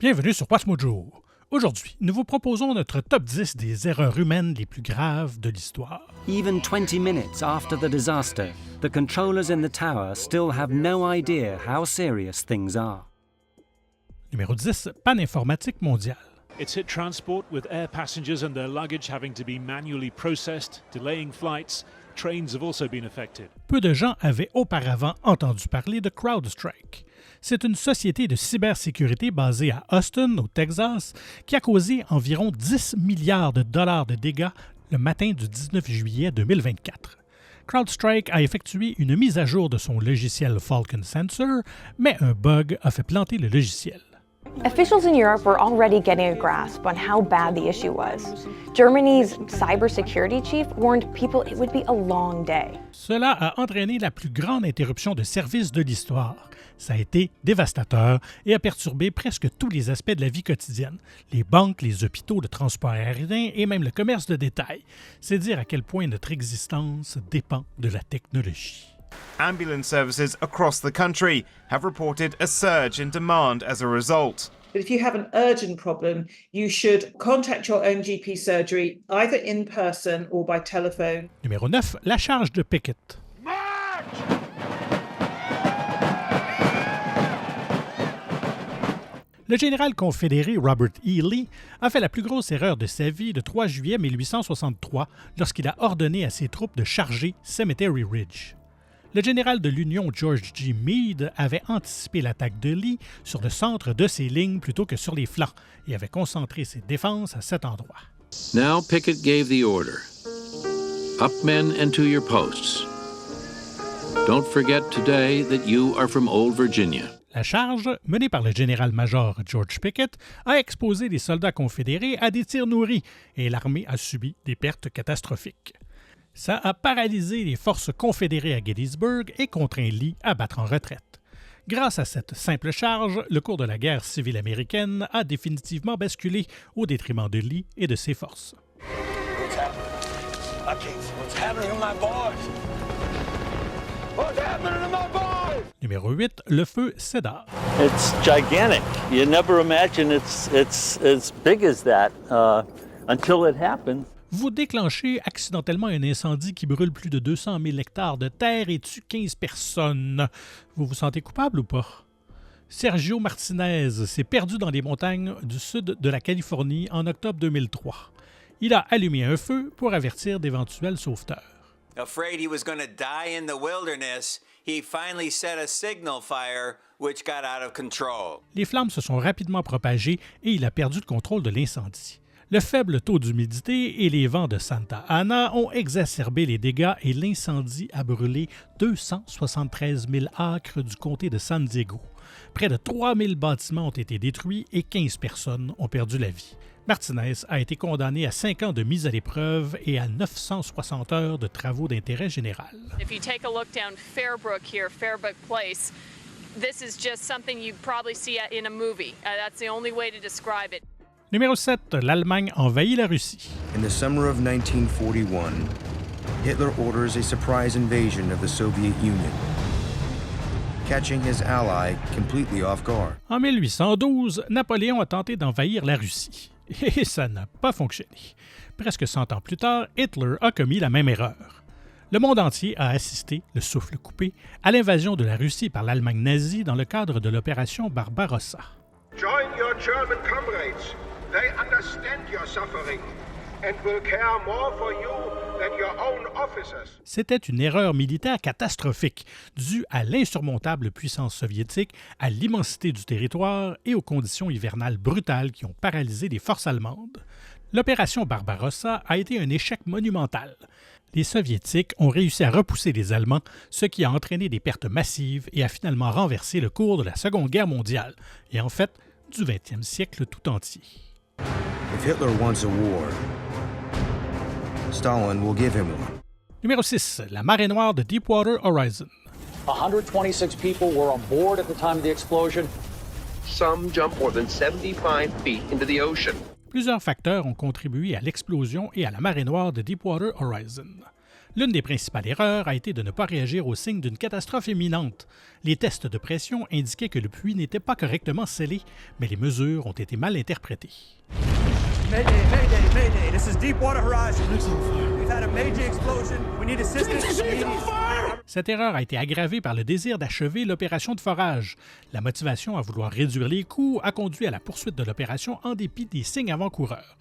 Bienvenue sur Watch Mojo. Aujourd'hui, nous vous proposons notre top 10 des erreurs humaines les plus graves de l'histoire. Even 20 minutes after the disaster, the controllers in the tower still have no idea how serious things are. Numéro 10, panne informatique mondiale. It's hit transport with air passengers and their luggage having to be manually processed, delaying flights. Trains have also been affected. Peu de gens avaient auparavant entendu parler de CrowdStrike. C'est une société de cybersécurité basée à Austin, au Texas, qui a causé environ 10 milliards de dollars de dégâts le matin du 19 juillet 2024. CrowdStrike a effectué une mise à jour de son logiciel Falcon Sensor, mais un bug a fait planter le logiciel. Officials in Europe were already getting a grasp on how bad the issue was. Germany's cybersecurity chief warned people it would be a long day. Cela a entraîné la plus grande interruption de service de l'histoire. Ça a été dévastateur et a perturbé presque tous les aspects de la vie quotidienne. Les banques, les hôpitaux, le transport aérien et même le commerce de détail. C'est dire à quel point notre existence dépend de la technologie. Ambulance services across the country have reported a surge in demand as a result. But if you have an urgent problem, you should contact your own GP surgery, either in person or by telephone. Numéro 9, la charge de Pickett. Le général confédéré Robert E. Lee a fait la plus grosse erreur de sa vie le 3 juillet 1863 lorsqu'il a ordonné à ses troupes de charger Cemetery Ridge. Le général de l'Union George G. Meade avait anticipé l'attaque de Lee sur le centre de ses lignes plutôt que sur les flancs et avait concentré ses défenses à cet endroit. Now Pickett gave the order. Up men and to your posts. Don't forget today that you are from Old Virginia. La charge, menée par le général-major George Pickett, a exposé les soldats confédérés à des tirs nourris et l'armée a subi des pertes catastrophiques. Ça a paralysé les forces confédérées à Gettysburg et contraint Lee à battre en retraite. Grâce à cette simple charge, le cours de la guerre civile américaine a définitivement basculé au détriment de Lee et de ses forces. Numéro 8, le feu Cedar. It's gigantic. You never imagine it's as big as that until it happens. Vous déclenchez accidentellement un incendie qui brûle plus de 200 000 hectares de terre et tue 15 personnes. Vous vous sentez coupable ou pas? Sergio Martinez s'est perdu dans les montagnes du sud de la Californie en octobre 2003. Il a allumé un feu pour avertir d'éventuels sauveteurs. Afraid he was going to die in the wilderness, he finally set a signal fire which got out of control. Les flammes se sont rapidement propagées et il a perdu le contrôle de l'incendie. Le faible taux d'humidité et les vents de Santa Ana ont exacerbé les dégâts et l'incendie a brûlé 273 000 acres du comté de San Diego. Près de 3 000 bâtiments ont été détruits et 15 personnes ont perdu la vie. Martinez a été condamné à 5 ans de mise à l'épreuve et à 960 heures de travaux d'intérêt général. If you take a look down Fairbrook here, Fairbrook Place, this is just something you'd probably see in a movie. That's the only way to describe it. Numéro 7, l'Allemagne envahit la Russie. In the summer of 1941, Hitler orders a surprise invasion of the Soviet Union, catching his ally completely off guard. En 1812, Napoléon a tenté d'envahir la Russie. Et ça n'a pas fonctionné. Presque 100 ans plus tard, Hitler a commis la même erreur. Le monde entier a assisté, le souffle coupé, à l'invasion de la Russie par l'Allemagne nazie dans le cadre de l'opération Barbarossa. Join your German comrades. They understand your suffering and will care more for you than your own officers. C'était une erreur militaire catastrophique, due à l'insurmontable puissance soviétique, à l'immensité du territoire et aux conditions hivernales brutales qui ont paralysé les forces allemandes. L'opération Barbarossa a été un échec monumental. Les Soviétiques ont réussi à repousser les Allemands, ce qui a entraîné des pertes massives et a finalement renversé le cours de la Seconde Guerre mondiale, et en fait, du 20e siècle tout entier. If Hitler wants a war, Stalin will give him one. Numéro 6. La marée noire de Deepwater Horizon. 126 people were on board at the time of the explosion. Some jumped more than 75 feet into the ocean. Plusieurs facteurs ont contribué à l'explosion et à la marée noire de Deepwater Horizon. L'une des principales erreurs a été de ne pas réagir aux signes d'une catastrophe imminente. Les tests de pression indiquaient que le puits n'était pas correctement scellé, mais les mesures ont été mal interprétées. Mayday, mayday, mayday. This is Deepwater Horizon. We've had a major explosion. We need assistance. Cette erreur a été aggravée par le désir d'achever l'opération de forage. La motivation à vouloir réduire les coûts a conduit à la poursuite de l'opération en dépit des signes avant-coureurs.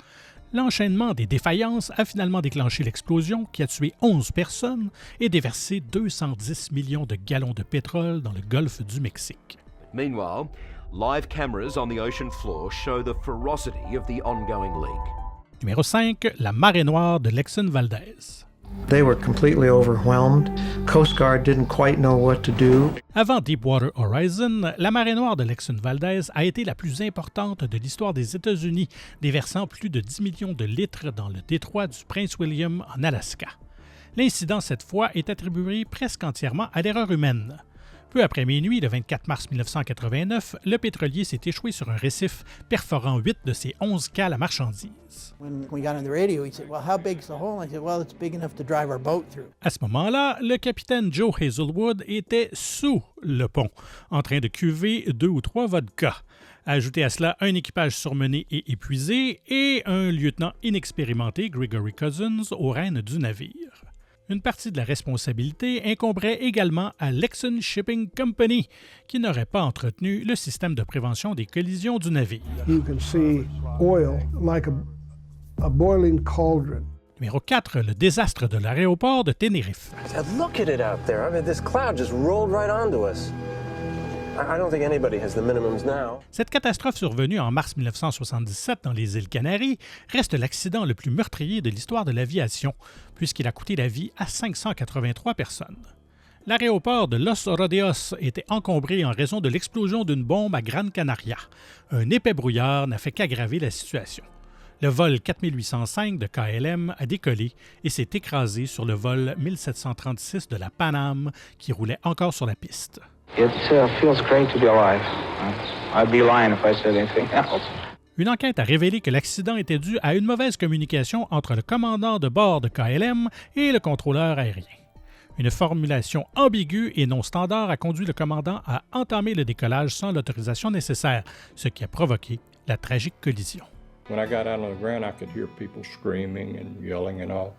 L'enchaînement des défaillances a finalement déclenché l'explosion qui a tué 11 personnes et déversé 210 millions de gallons de pétrole dans le golfe du Mexique. Meanwhile, live cameras on the ocean floor show the ferocity of the ongoing leak. Numéro 5, la marée noire de l'Exxon Valdez. They were completely overwhelmed. Coast Guard didn't quite know what to do. Avant Deepwater Horizon, la marée noire de l'Exxon Valdez a été la plus importante de l'histoire des États-Unis, déversant plus de 10 millions de litres dans le détroit du Prince William en Alaska. L'incident, cette fois, est attribué presque entièrement à l'erreur humaine. Peu après minuit, le 24 mars 1989, le pétrolier s'est échoué sur un récif, perforant 8 de ses 11 cales à marchandises. À ce moment-là, le capitaine Joe Hazelwood était sous le pont, en train de cuver 2 ou 3 vodkas. Ajoutez à cela un équipage surmené et épuisé et un lieutenant inexpérimenté, Gregory Cousins, aux rênes du navire. Une partie de la responsabilité incomberait également à l'Exxon Shipping Company, qui n'aurait pas entretenu le système de prévention des collisions du navire. You can see oil like a boiling cauldron. Numéro 4, le désastre de l'aéroport de Tenerife. Look at it out there. I mean, this cloud just rolled right onto us. I don't think anybody has the minimums now. Cette catastrophe survenue en mars 1977 dans les îles Canaries reste l'accident le plus meurtrier de l'histoire de l'aviation, puisqu'il a coûté la vie à 583 personnes. L'aéroport de Los Rodeos était encombré en raison de l'explosion d'une bombe à Gran Canaria. Un épais brouillard n'a fait qu'aggraver la situation. Le vol 4805 de KLM a décollé et s'est écrasé sur le vol 1736 de la Pan Am qui roulait encore sur la piste. It feels great to be alive. I'd be lying if I said anything else. Une enquête a révélé que l'accident était dû à une mauvaise communication entre le commandant de bord de KLM et le contrôleur aérien. Une formulation ambiguë et non standard a conduit le commandant à entamer le décollage sans l'autorisation nécessaire, ce qui a provoqué la tragique collision. When I got out on the ground, I could hear people screaming and yelling and all.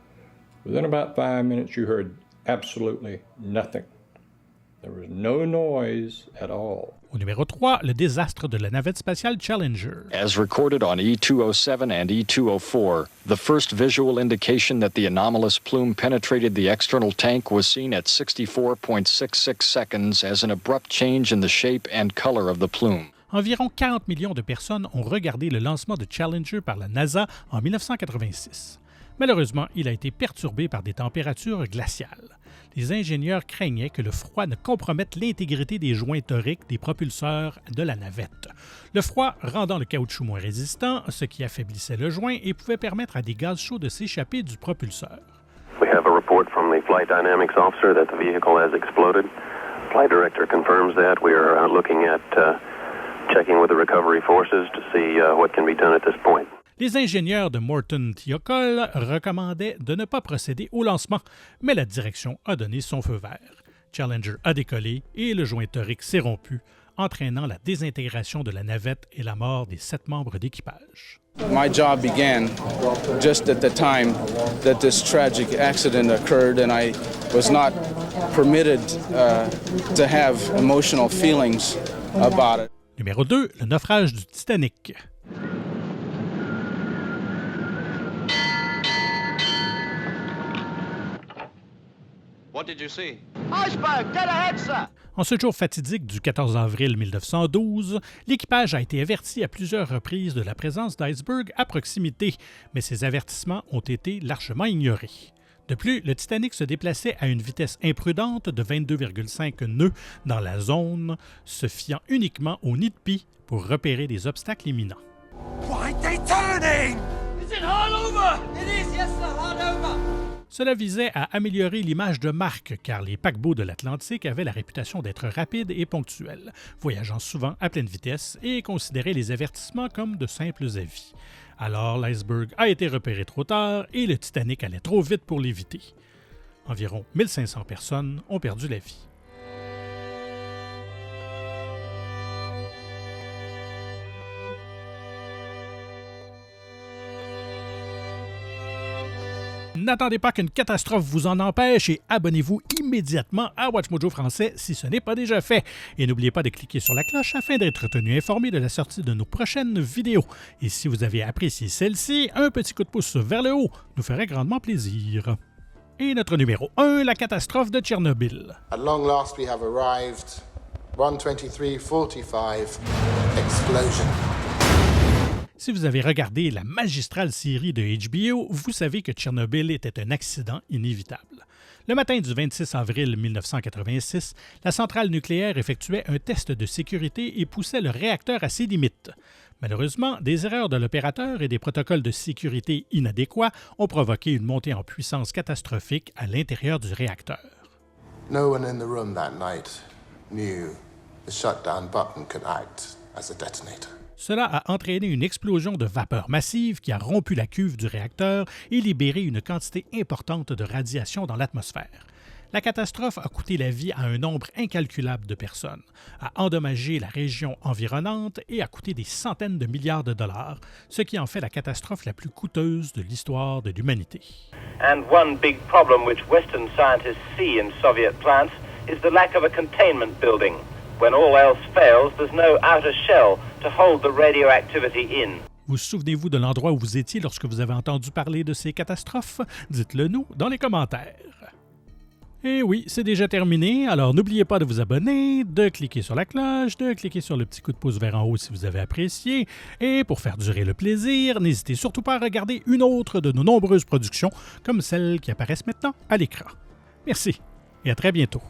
Within about 5 minutes, you heard absolutely nothing. There was no noise at all. Au numéro 3, le désastre de la navette spatiale Challenger. As recorded on E-207 and E-204, the first visual indication that the anomalous plume penetrated the external tank was seen at 64.66 seconds as an abrupt change in the shape and color of the plume. Environ 40 millions de personnes ont regardé le lancement de Challenger par la NASA en 1986. Malheureusement, il a été perturbé par des températures glaciales. Les ingénieurs craignaient que le froid ne compromette l'intégrité des joints toriques des propulseurs de la navette. Le froid rendant le caoutchouc moins résistant, ce qui affaiblissait le joint et pouvait permettre à des gaz chauds de s'échapper du propulseur. We have a report from the flight dynamics officer that the vehicle has exploded. Flight director confirms that. We are looking at checking with the recovery forces to see what can be done at this point. Les ingénieurs de Morton Thiokol recommandaient de ne pas procéder au lancement, mais la direction a donné son feu vert. Challenger a décollé et le joint torique s'est rompu, entraînant la désintégration de la navette et la mort des 7 membres d'équipage. My job began just at the time that this tragic accident occurred, and I was not permitted to have emotional feelings about it. Numéro 2, le naufrage du Titanic. What did you see? Iceberg, dead ahead, sir! En ce jour fatidique du 14 avril 1912, l'équipage a été averti à plusieurs reprises de la présence d'icebergs à proximité, mais ces avertissements ont été largement ignorés. De plus, le Titanic se déplaçait à une vitesse imprudente de 22,5 nœuds dans la zone, se fiant uniquement au nid de pie pour repérer des obstacles imminents. Why are they turning? Is it hard over? It is, yes sir, hard over. Cela visait à améliorer l'image de marque, car les paquebots de l'Atlantique avaient la réputation d'être rapides et ponctuels, voyageant souvent à pleine vitesse et considéraient les avertissements comme de simples avis. Alors l'iceberg a été repéré trop tard et le Titanic allait trop vite pour l'éviter. Environ 1500 personnes ont perdu la vie. N'attendez pas qu'une catastrophe vous en empêche et abonnez-vous immédiatement à WatchMojo français si ce n'est pas déjà fait. Et n'oubliez pas de cliquer sur la cloche afin d'être tenu informé de la sortie de nos prochaines vidéos. Et si vous avez apprécié celle-ci, un petit coup de pouce vers le haut nous ferait grandement plaisir. Et notre numéro 1, la catastrophe de Tchernobyl. At long last we have arrived. 1:23:45. Explosion. Si vous avez regardé la magistrale série de HBO, vous savez que Tchernobyl était un accident inévitable. Le matin du 26 avril 1986, la centrale nucléaire effectuait un test de sécurité et poussait le réacteur à ses limites. Malheureusement, des erreurs de l'opérateur et des protocoles de sécurité inadéquats ont provoqué une montée en puissance catastrophique à l'intérieur du réacteur. No one in the room that night knew the shutdown button could act as a detonator. Cela a entraîné une explosion de vapeur massive qui a rompu la cuve du réacteur et libéré une quantité importante de radiation dans l'atmosphère. La catastrophe a coûté la vie à un nombre incalculable de personnes, a endommagé la région environnante et a coûté des centaines de milliards de dollars, ce qui en fait la catastrophe la plus coûteuse de l'histoire de l'humanité. And one big problem which Western scientists see in Soviet plants is the lack of a containment building. When all else fails, there's no outer shell to hold the radioactivity in. Vous souvenez-vous de l'endroit où vous étiez lorsque vous avez entendu parler de ces catastrophes? Dites-le nous dans les commentaires. Et oui, c'est déjà terminé, alors n'oubliez pas de vous abonner, de cliquer sur la cloche, de cliquer sur le petit coup de pouce vers en haut si vous avez apprécié, et pour faire durer le plaisir, n'hésitez surtout pas à regarder une autre de nos nombreuses productions, comme celles qui apparaissent maintenant à l'écran. Merci, et à très bientôt.